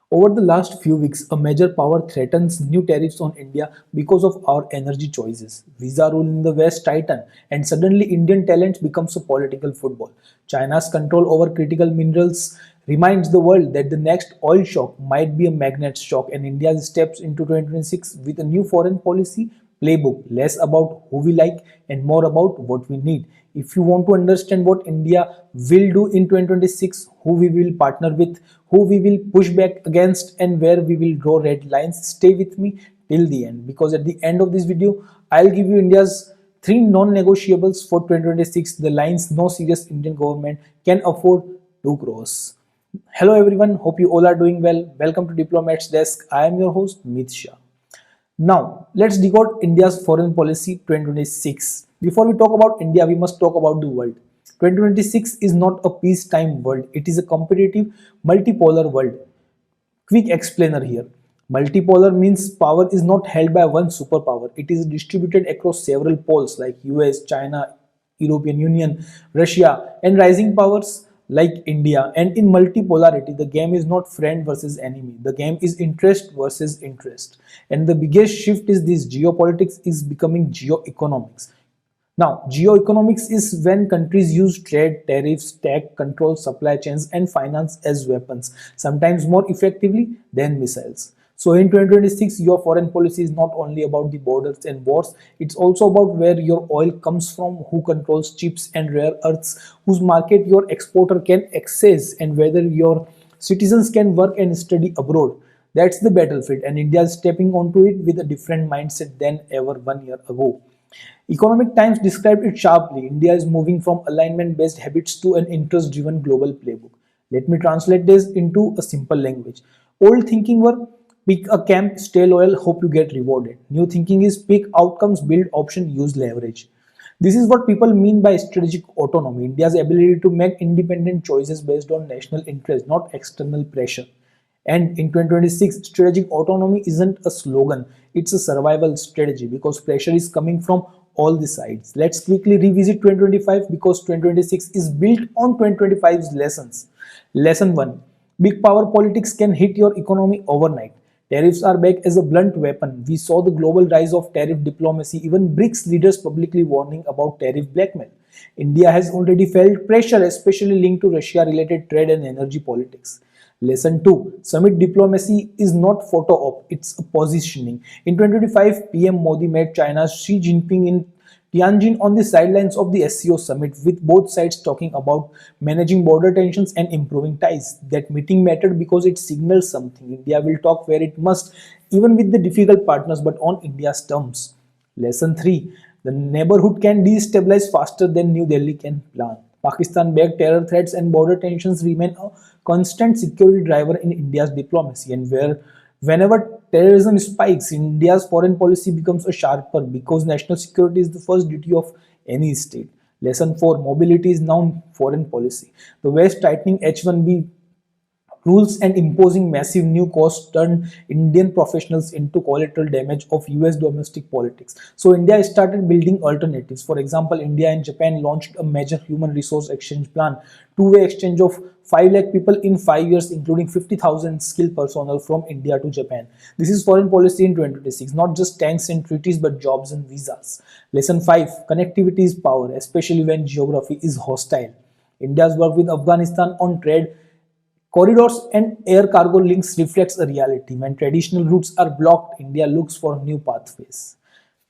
Over the last few weeks, a major power threatens new tariffs on India because of our energy choices. Visa rule in the West tighten, and suddenly Indian talent becomes a political football. China's control over critical minerals reminds the world that the next oil shock might be a magnet shock, and India steps into 2026 with a new foreign policy playbook, less about who we like and more about what we need. If you want to understand what India will do in 2026, who we will partner with, who we will push back against, and where we will draw red lines, stay with me till the end, because at the end of this video I'll give you India's three non-negotiables for 2026, the lines no serious Indian government can afford to cross. Hello everyone, hope you all are doing well. Welcome to Diplomat's desk. I am your host Mit Shah. Now, let's decode India's foreign policy 2026. Before we talk about India, we must talk about the world. 2026 is not a peacetime world, it is a competitive, multipolar world. Quick explainer here. Multipolar means power is not held by one superpower, it is distributed across several poles like US, China, European Union, Russia, and rising powers like India. And in multipolarity, the game is not friend versus enemy, the game is interest versus interest. And the biggest shift is this: geopolitics is becoming geoeconomics. Now, geoeconomics is when countries use trade, tariffs, tech, control, supply chains, and finance as weapons, sometimes more effectively than missiles. So, in 2026, your foreign policy is not only about the borders and wars, it's also about where your oil comes from, who controls chips and rare earths, whose market your exporter can access, and whether your citizens can work and study abroad. That's the battlefield, and India is stepping onto it with a different mindset than ever 1 year ago. Economic Times described it sharply. India is moving from alignment based habits to an interest driven global playbook. Let me translate this into a simple language. Old thinking were pick a camp, stay loyal, hope you get rewarded. New thinking is pick outcomes, build option, use leverage. This is what people mean by strategic autonomy, India's ability to make independent choices based on national interest, not external pressure. And in 2026, strategic autonomy isn't a slogan, it's a survival strategy because pressure is coming from all the sides. Let's quickly revisit 2025 because 2026 is built on 2025's lessons. Lesson 1: big power politics can hit your economy overnight. Tariffs are back as a blunt weapon. We saw the global rise of tariff diplomacy, even BRICS leaders publicly warning about tariff blackmail. India has already felt pressure, especially linked to Russia related trade and energy politics. Lesson 2: Summit diplomacy is not photo op, it's a positioning. In 2025, PM Modi met China's Xi Jinping in Tianjin on the sidelines of the SCO summit, with both sides talking about managing border tensions and improving ties. That meeting mattered because it signals something. India will talk where it must, even with the difficult partners, but on India's terms. Lesson 3: The neighborhood can destabilize faster than New Delhi can plan. Pakistan-backed terror threats and border tensions remain a constant security driver in India's diplomacy, and whenever terrorism spikes, India's foreign policy becomes a sharper because national security is the first duty of any state. Lesson 4: Mobility is now foreign policy. The West tightening H-1B rules and imposing massive new costs turned Indian professionals into collateral damage of US domestic politics. So India started building alternatives. For example, India and Japan launched a major human resource exchange plan, two-way exchange of 5 lakh people in 5 years, including 50,000 skilled personnel from India to Japan. This is foreign policy in 2026, not just tanks and treaties, but jobs and visas. Lesson 5: Connectivity is power, especially when geography is hostile. India's work with Afghanistan on trade corridors and air cargo links reflects a reality. When traditional routes are blocked, India looks for new pathways.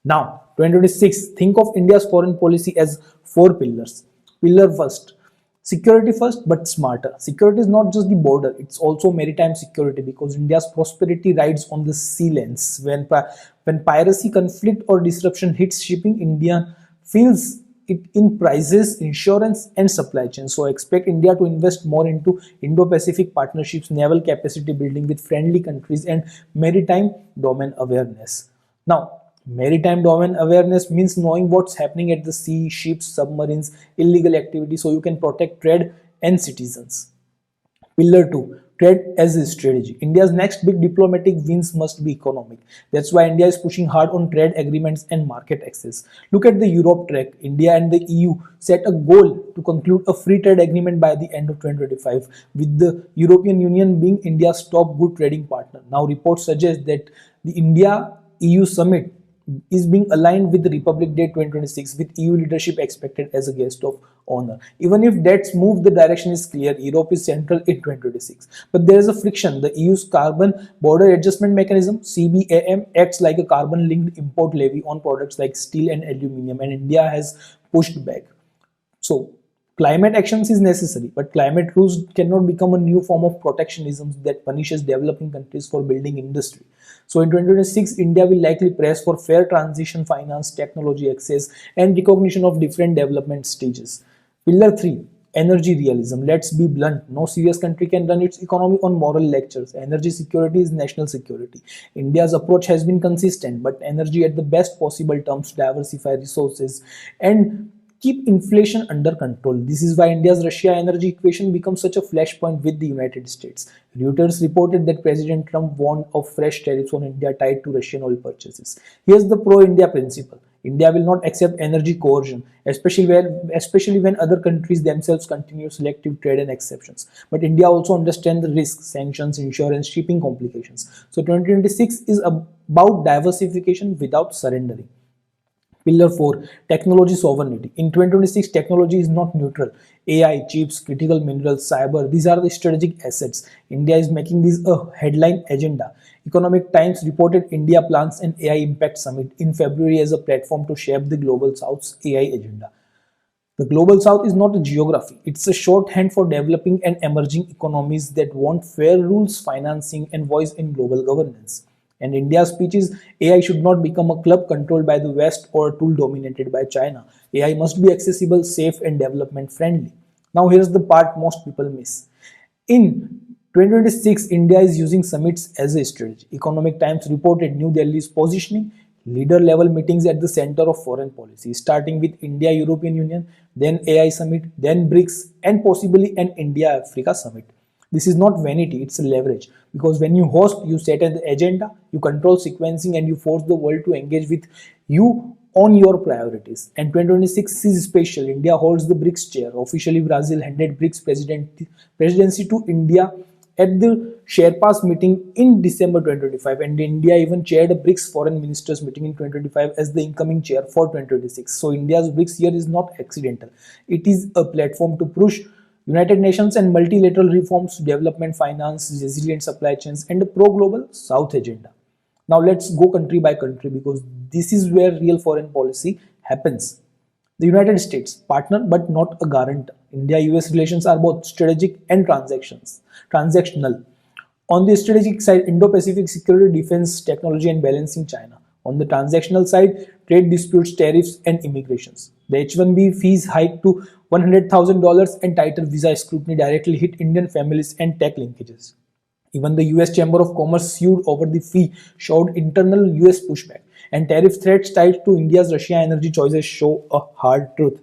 Now, 2026, think of India's foreign policy as four pillars. Pillar first: security first, but smarter. Security is not just the border, it's also maritime security because India's prosperity rides on the sea lanes. When piracy, conflict, or disruption hits shipping, India feels it in prices, insurance, and supply chain. So expect India to invest more into Indo-Pacific partnerships, naval capacity building with friendly countries, and maritime domain awareness. Now, maritime domain awareness means knowing what's happening at the sea, ships, submarines, illegal activity, so you can protect trade and citizens. Pillar 2: trade as a strategy. India's next big diplomatic wins must be economic. That's why India is pushing hard on trade agreements and market access. Look at the Europe track. India and the EU set a goal to conclude a free trade agreement by the end of 2025, with the European Union being India's top good trading partner. Now, reports suggest that the India EU summit is being aligned with the Republic Day 2026, with EU leadership expected as a guest of honor. Even if that's moved, the direction is clear. Europe is central in 2026. But there is a friction. The EU's carbon border adjustment mechanism, CBAM, acts like a carbon linked import levy on products like steel and aluminium, and India has pushed back. So, climate actions is necessary, but climate rules cannot become a new form of protectionism that punishes developing countries for building industry. So in 2026, India will likely press for fair transition finance, technology access, and recognition of different development stages. Pillar 3. Energy realism. Let's be blunt. No serious country can run its economy on moral lectures. Energy security is national security. India's approach has been consistent, but energy at the best possible terms, diversify resources, and keep inflation under control. This is why India's Russia energy equation becomes such a flashpoint with the United States. Reuters reported that President Trump warned of fresh tariffs on India tied to Russian oil purchases. Here's the pro-India principle. India will not accept energy coercion, especially when other countries themselves continue selective trade and exceptions. But India also understands the risks, sanctions, insurance, shipping complications. So 2026 is about diversification without surrendering. Pillar 4. Technology sovereignty. In 2026, technology is not neutral. AI, chips, critical minerals, cyber, these are the strategic assets. India is making this a headline agenda. Economic Times reported India plans an AI Impact Summit in February as a platform to shape the Global South's AI agenda. The Global South is not a geography, it's a shorthand for developing and emerging economies that want fair rules, financing, and voice in global governance. And India's speech is AI should not become a club controlled by the West or a tool dominated by China. AI must be accessible, safe, and development friendly. Now, here's the part most people miss. In 2026, India is using summits as a strategy. Economic Times reported New Delhi's positioning leader level meetings at the center of foreign policy, starting with India European Union, then AI Summit, then BRICS, and possibly an India Africa Summit. This is not vanity, it's a leverage. Because when you host, you set an agenda, you control sequencing, and you force the world to engage with you on your priorities. And 2026 is special. India holds the BRICS chair. Officially, Brazil handed BRICS presidency to India at the Sherpas meeting in December 2025. And India even chaired a BRICS foreign ministers meeting in 2025 as the incoming chair for 2026. So India's BRICS year is not accidental. It is a platform to push United Nations and multilateral reforms, development finance, resilient supply chains, and a pro-global South agenda. Now let's go country by country because this is where real foreign policy happens. The United States, partner but not a guarantor. India-US relations are both strategic and transactional. On the strategic side, Indo-Pacific security, defense, technology, and balancing China. On the transactional side, trade disputes, tariffs, and immigrations. The H-1B fees hiked to $100,000 and tighter visa scrutiny directly hit Indian families and tech linkages. Even the US Chamber of Commerce sued over the fee showed internal US pushback, and tariff threats tied to India's Russia energy choices show a hard truth.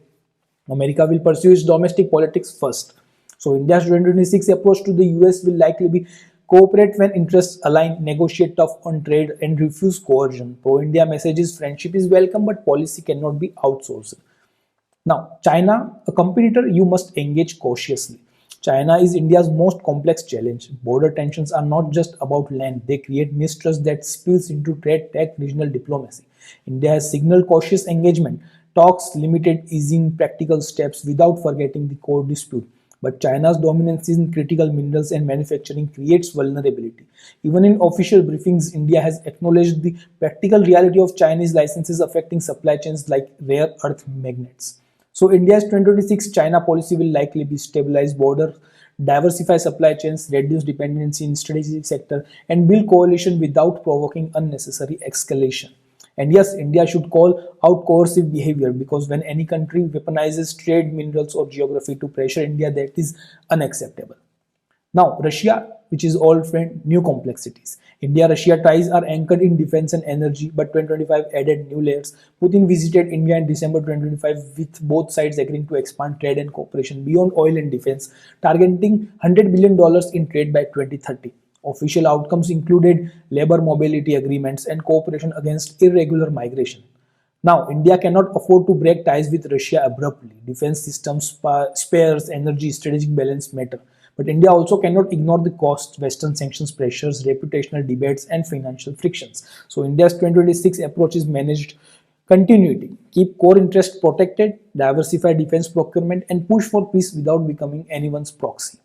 America will pursue its domestic politics first. So India's 2026 approach to the US will likely be cooperate when interests align, negotiate tough on trade, and refuse coercion. Pro-India messages friendship is welcome, but policy cannot be outsourced. Now, China, a competitor, you must engage cautiously. China is India's most complex challenge. Border tensions are not just about land, they create mistrust that spills into trade, tech, regional diplomacy. India has signaled cautious engagement, talks, limited easing, practical steps without forgetting the core dispute. But China's dominance in critical minerals and manufacturing creates vulnerability. Even in official briefings, India has acknowledged the practical reality of Chinese licenses affecting supply chains like rare earth magnets. So India's 2026 China policy will likely be stabilize borders, diversify supply chains, reduce dependency in strategic sector, and build coalition without provoking unnecessary escalation. And yes, India should call out coercive behavior because when any country weaponizes trade, minerals, or geography to pressure India, that is unacceptable. Now, Russia which is old friend, new complexities. India-Russia ties are anchored in defense and energy, but 2025 added new layers. Putin visited India in December 2025 with both sides agreeing to expand trade and cooperation beyond oil and defense, targeting $100 billion in trade by 2030. Official outcomes included labor mobility agreements and cooperation against irregular migration. Now, India cannot afford to break ties with Russia abruptly. Defense systems, spares, energy, strategic balance matter. But India also cannot ignore the costs, Western sanctions pressures, reputational debates, and financial frictions. So, India's 2026 approach is managed continuity, keep core interests protected, diversify defense procurement, and push for peace without becoming anyone's proxy.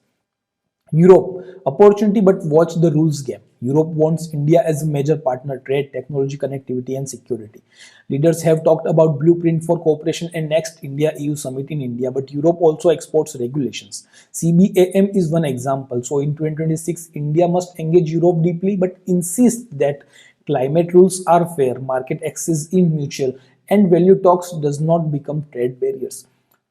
Europe, opportunity but watch the rules game. Europe wants India as a major partner, trade, technology, connectivity, and security. Leaders have talked about blueprint for cooperation and next India EU summit in India, but Europe also exports regulations. CBAM is one example. So in 2026, India must engage Europe deeply but insist that climate rules are fair, market access is mutual, and value talks does not become trade barriers.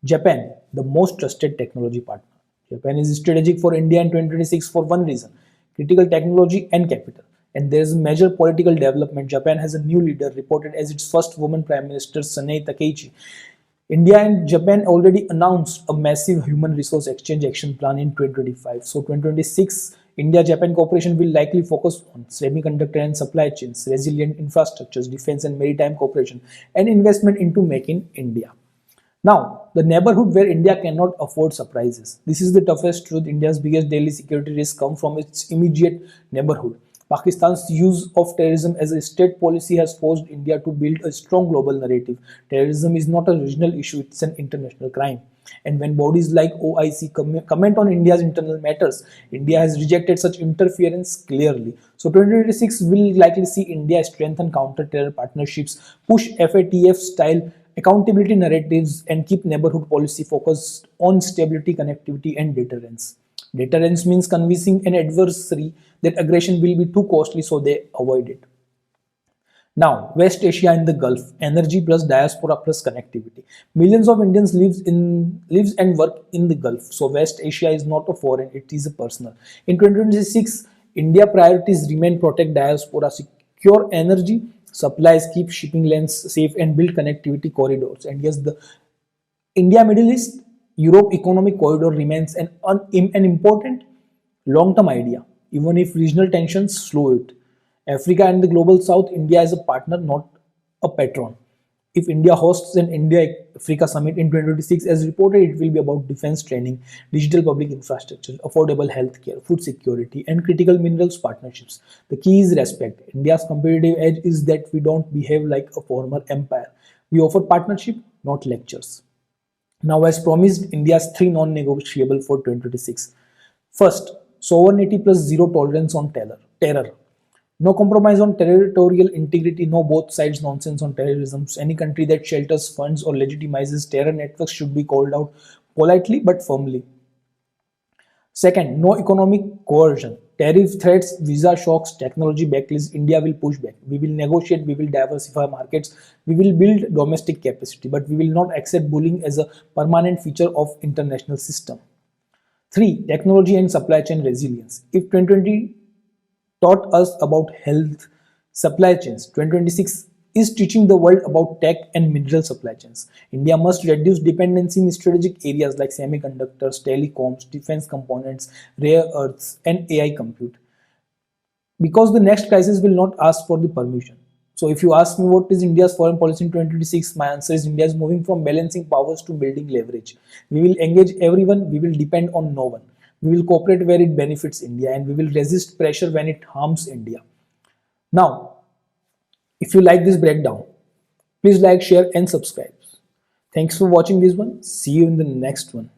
Japan, the most trusted technology partner. Japan is strategic for India in 2026 for one reason, critical technology and capital. And there is a major political development. Japan has a new leader, reported as its first woman Prime Minister, Sanae Takeichi. India and Japan already announced a massive human resource exchange action plan in 2025. So 2026, India-Japan cooperation will likely focus on semiconductor and supply chains, resilient infrastructures, defense and maritime cooperation, and investment into Make in India. Now, the neighborhood where India cannot afford surprises. This is the toughest truth. India's biggest daily security risks come from its immediate neighborhood. Pakistan's use of terrorism as a state policy has forced India to build a strong global narrative. Terrorism is not a regional issue, it's an international crime. And when bodies like OIC comment on India's internal matters, India has rejected such interference clearly. So 2026 will likely see India strengthen counter-terror partnerships, push FATF-style accountability narratives, and keep neighborhood policy focused on stability, connectivity, and deterrence. Deterrence means convincing an adversary that aggression will be too costly so they avoid it. Now, West Asia and the Gulf, energy plus diaspora plus connectivity. Millions of Indians lives and work in the Gulf. So West Asia is not a foreign, it is a personal. In 2026, India priorities remain protect diaspora, secure energy supplies, keep shipping lanes safe, and build connectivity corridors. And yes, the India Middle East Europe economic corridor remains an important long-term idea, even if regional tensions slow it. Africa and the global south, India is a partner, not a patron. If India hosts an India Africa summit in 2026, as reported, it will be about defense training, digital public infrastructure, affordable healthcare, food security, and critical minerals partnerships. The key is respect. India's competitive edge is that we don't behave like a former empire. We offer partnership, not lectures. Now, as promised, India's three non-negotiable for 2026. First, sovereignty plus zero tolerance on terror. No compromise on territorial integrity, no both sides nonsense on terrorism. Any country that shelters, funds, or legitimizes terror networks should be called out politely but firmly. Second, no economic coercion. Tariff threats, visa shocks, technology backlists, India will push back. We will negotiate, we will diversify markets, we will build domestic capacity, but we will not accept bullying as a permanent feature of international system. Three, technology and supply chain resilience. If 2020 taught us about health supply chains, 2026 is teaching the world about tech and mineral supply chains. India must reduce dependency in strategic areas like semiconductors, telecoms, defense components, rare earths, and AI compute. Because the next crisis will not ask for the permission. So if you ask me what is India's foreign policy in 2026, my answer is India is moving from balancing powers to building leverage. We will engage everyone, we will depend on no one. We will cooperate where it benefits India, and we will resist pressure when it harms India. Now, if you like this breakdown, please like, share, and subscribe. Thanks for watching this one. See you in the next one.